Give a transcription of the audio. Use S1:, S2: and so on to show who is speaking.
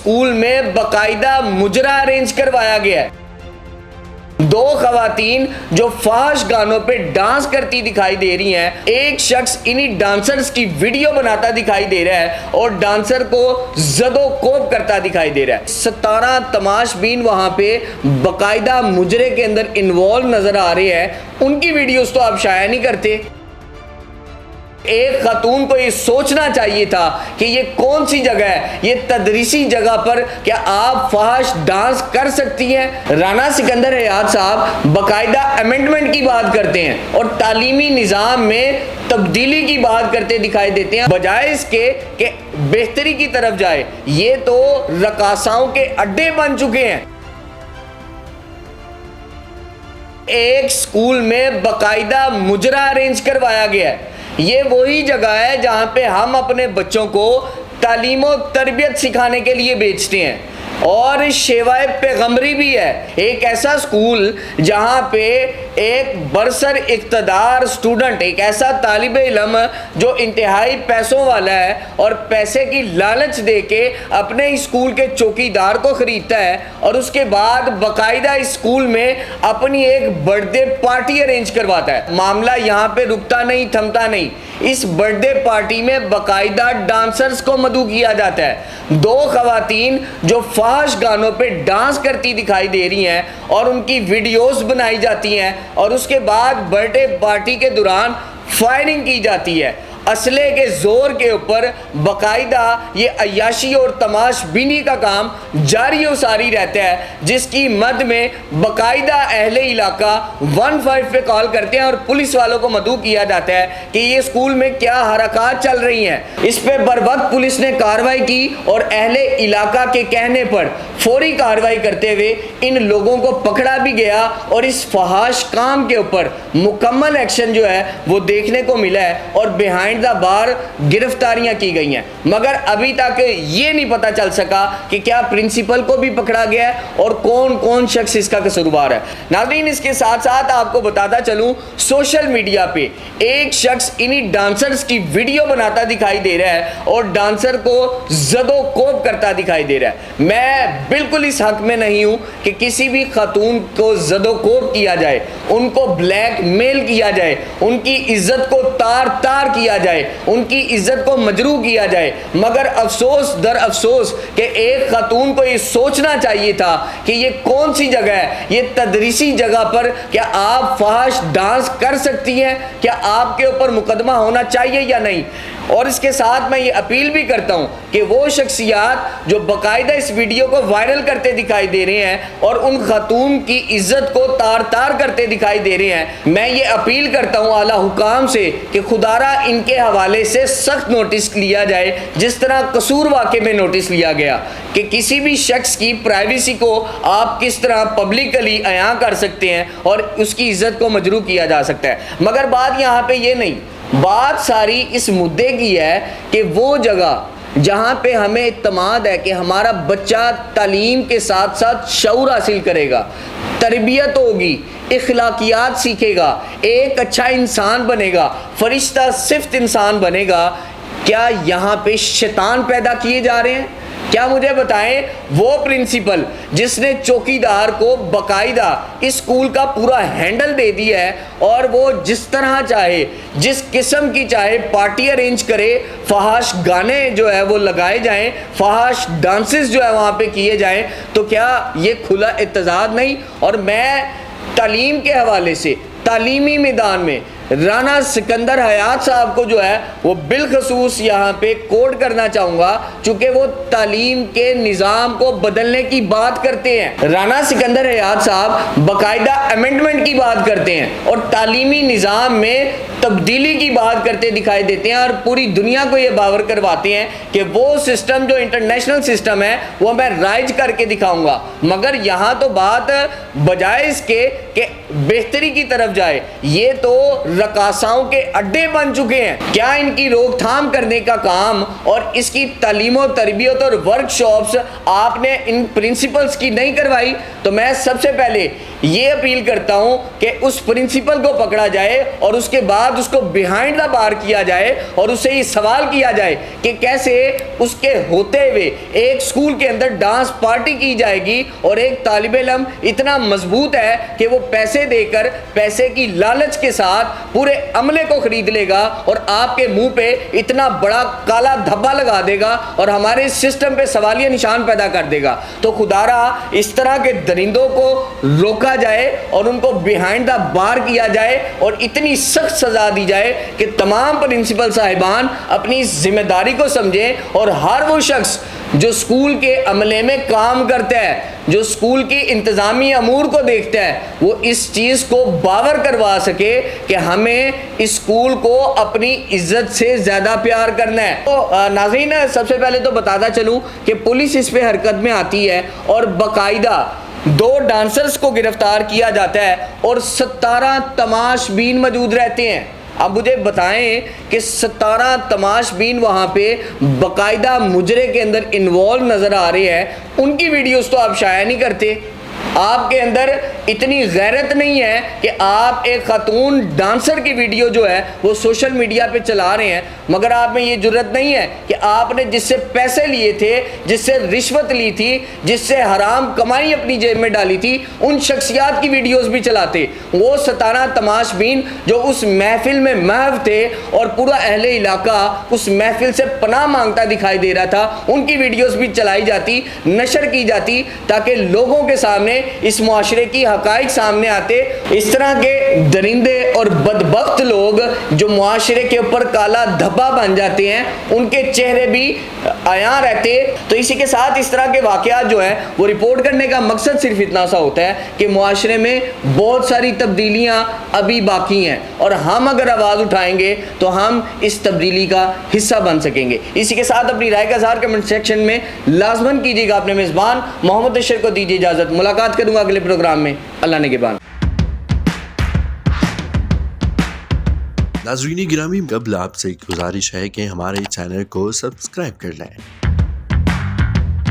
S1: School में बाकायदा मुजरा अरेंज करवाया गया है। दो खवातीन जो फाश गानों पे डांस करती दिखाई दे रही हैं, एक शख्स इन्हीं डांसर्स की वीडियो बनाता दिखाई दे रहा है और डांसर को जदोकोब करता दिखाई दे रहा है। 17 तमाशबीन वहां पे बाकायदा मुजरे के अंदर इन्वॉल्व नजर आ रहे हैं, उनकी वीडियोस तो आप शाया नहीं करते। एक खातून को ये सोचना चाहिए था कि ये कौन सी जगह है, ये तदरीसी जगह पर क्या आप फाहश डांस कर सकती हैं। राना सिकंदर हयात साहब बाकायदा अमेंडमेंट की बात करते हैं और तालीमी निज़ाम में तब्दीली की बात करते दिखाई देते हैं, बजाय इसके कि बेहतरी की तरफ जाए। ये तो रकासाओं के अड्डे बन चुके हैं। एक स्कूल में बाकायदा मुजरा अरेंज करवाया गया है। ये वही जगह है जहां पे हम अपने बच्चों को तालीम और तरबियत सिखाने के लिए भेजते हैं और शेवाए पैगम्बरी भी है। एक ऐसा स्कूल जहां पे एक बरसर इक़्तिदार स्टूडेंट, एक ऐसा तालिब इल्म जो इंतहाई पैसों वाला है और पैसे की लालच दे के अपने स्कूल के चौकीदार को ख़रीदता है और उसके बाद बाकायदा स्कूल में अपनी एक बर्थडे पार्टी अरेंज करवाता है। मामला यहाँ पे रुकता नहीं, थमता नहीं। इस बर्थडे पार्टी में बाकायदा डांसर्स को मदऊ किया जाता है। दो खवातीन जो फाश गानों पे डांस करती दिखाई दे रही हैं और उनकी वीडियोस बनाई जाती हैं और उसके बाद बर्थडे पार्टी के दौरान फायरिंग की जाती है। असले के जोर के ऊपर बाकायदा ये अय्याशी और तमाशबीनी का काम जारी और सारी रहता है, जिसकी मद में बाकायदा अहले इलाका 15 पे कॉल करते हैं और पुलिस वालों को मदऊ किया जाता है कि ये स्कूल में क्या हरकत चल रही हैं। इस पे बर वक्त पुलिस ने कार्रवाई की और अहले इलाका के कहने पर फौरी कार्रवाई करते हुए इन लोगों को पकड़ा भी गया और इस फहाश काम के ऊपर मुकम्मल एक्शन जो है वो देखने को मिला है और बिहाइंड द बार गिरफ्तारियां की गई हैं। मगर अभी तक ये नहीं पता चल सका कि क्या प्रिंसिपल को भी पकड़ा गया है और कौन कौन शख्स इसका कसूरवार है। नाज़रीन, इसके साथ साथ आपको बताता चलूं, सोशल मीडिया पे एक शख्स इन्हीं डांसर्स की वीडियो बनाता दिखाई दे रहा है और डांसर को जदोकोब करता दिखाई दे रहा है। मैं बिल्कुल इस हक में नहीं हूं कि किसी भी खातून को जदोकोब किया जाए, उनको ब्लैकमेल किया जाए, उनकी इज्जत को तार तार किया जाए, उनकी इज्जत को मजरू किया जाए। मगर अफसोस दर अफसोस कि एक खातून को ये सोचना चाहिए था कि ये कौन सी जगह है, ये तदरीसी जगह पर क्या आप फाहश डांस कर सकती हैं, क्या आपके ऊपर मुकदमा होना चाहिए या नहीं। और इसके साथ मैं ये अपील भी करता हूं कि वो शख्सियात जो बाकायदा इस वीडियो को वायरल करते दिखाई दे रहे हैं और उन खातून की इज्जत को तार तार करते दिखाई दे रहे हैं, मैं ये अपील करता हूं आला हुकाम से कि खुदारा इनके हवाले से सख्त नोटिस लिया जाए, जिस तरह कसूर वाक़े में नोटिस लिया गया कि किसी भी शख्स की प्राइवेसी को आप किस तरह पब्लिकली अयां कर सकते हैं और उसकी इज्जत को मजरू किया जा सकता है। मगर बात यहाँ पे ये नहीं, बात सारी इस मुद्दे की है कि वो जगह जहाँ पे हमें इत्मीनान है कि हमारा बच्चा तालीम के साथ साथ शऊर हासिल करेगा, तरबियत होगी, इखलाकियात सीखेगा, एक अच्छा इंसान बनेगा, फरिश्ता सिफ्त इंसान बनेगा, क्या यहाँ पे शैतान पैदा किए जा रहे हैं? क्या मुझे बताएं, वो प्रिंसिपल जिसने चौकीदार को बाकायदा इस स्कूल का पूरा हैंडल दे दिया है और वो जिस तरह चाहे, जिस किस्म की चाहे पार्टी अरेंज करे, फहाश गाने जो है वो लगाए जाएं, फहाश डांसेस जो है वहाँ पे किए जाएं, तो क्या ये खुला इत्तेजाद नहीं? और मैं तालीम के हवाले से तालीमी मैदान में राना सिकंदर हयात साहब को जो है वो बिलखसूस यहाँ पे कोड करना चाहूँगा, चूँकि वो तालीम के निज़ाम को बदलने की बात करते हैं। राना सिकंदर हयात साहब बाकायदा अमेंडमेंट की बात करते हैं और तालीमी निज़ाम में तब्दीली की बात करते दिखाई देते हैं और पूरी दुनिया को ये बावर करवाते हैं कि वो सिस्टम जो इंटरनेशनल सिस्टम है वो मैं राइज करके दिखाऊंगा। मगर यहाँ तो बात बजाय इसके कि बेहतरी की तरफ जाए। ये तो रकासाओं के अड्डे बन चुके हैं। क्या इनकी रोकथाम करने का काम और इसकी तालीम तरबियत और वर्कशॉप्स आपने इन प्रिंसिपल्स की नहीं करवाई? तो मैं सबसे पहले ये अपील करता हूं कि उस प्रिंसिपल को पकड़ा जाए और उसके बाद उसको बिहाइंड द बार किया जाए और उससे ये सवाल किया जाए कि कैसे उसके होते हुए एक स्कूल के अंदर डांस पार्टी की जाएगी और एक तालिब इल्म इतना मजबूत है कि वो पैसे देकर, पैसे की लालच के साथ पूरे अमले को खरीद लेगा और आपके मुंह पे इतना बड़ा काला धब्बा लगा देगा और हमारे सिस्टम पे सवालिया निशान पैदा कर देगा। तो खुदारा इस तरह के दरिंदों को रोका जाए और उनको बिहाइंड द बार किया जाए और इतनी सख्त सजा दी जाए कि तमाम प्रिंसिपल साहिबान अपनी जिम्मेदारी को समझें और हर वो शख्स जो स्कूल के अमले में काम करता है, जो स्कूल की इंतज़ामी अमूर को देखता है, वो इस चीज़ को बावर करवा सके कि हमें इस स्कूल को अपनी इज्जत से ज़्यादा प्यार करना है। तो नाज़रीन, सबसे पहले तो बताता चलूँ कि पुलिस इस पे हरकत में आती है और बाकायदा 2 डांसर्स को गिरफ्तार किया जाता है और 17 तमाशबीन मौजूद रहते हैं। अब मुझे बताएं कि 17 तमाशबीन वहाँ पे बाकायदा मुजरे के अंदर इन्वॉल्व नज़र आ रहे हैं। उनकी वीडियोस तो आप शाया नहीं करते। आपके अंदर इतनी गैरत नहीं है कि आप एक खातून डांसर की वीडियो जो है वो सोशल मीडिया पे चला रहे हैं, मगर आप में ये जुर्रत नहीं है कि आपने जिससे पैसे लिए थे, जिससे रिश्वत ली थी, जिससे हराम कमाई अपनी जेब में डाली थी, उन शख्सियात की वीडियोस भी चलाते। वो 17 तमाशबीन जो उस महफिल में महव थे और पूरा अहले इलाका उस महफिल से पनाह मांगता दिखाई दे रहा था, उनकी वीडियोस भी चलाई जाती, नशर की जाती, ताकि लोगों के सामने इस मुआशरे की हकाइक सामने आते। इस तरह के दरिंदे और बदबख्त लोग जो मुआशरे के ऊपर काला धब्बा बन जाते हैं, उनके चेहरे भी आया रहते। तो इसी के साथ इस तरह के वाकयात जो है वो रिपोर्ट करने का मकसद सिर्फ इतना सा होता है कि मुआशरे में बहुत सारी तब्दीलियां अभी बाकी हैं और हम अगर आवाज़ उठाएंगे तो हम इस तब्दीली का हिस्सा बन सकेंगे। इसी के साथ अपनी राय का इज़हार कमेंट सेक्शन में लाजमन कीजिएगा। अपने मेज़बान मोहम्मद अशर को दीजिए इजाज़त। मुलाकात करूंगा अगले प्रोग्राम में। अल्लाह ने के बाद।
S2: नाज़रीन गिरामी, कबल आपसे एक गुजारिश है कि हमारे चैनल को सब्सक्राइब कर लें।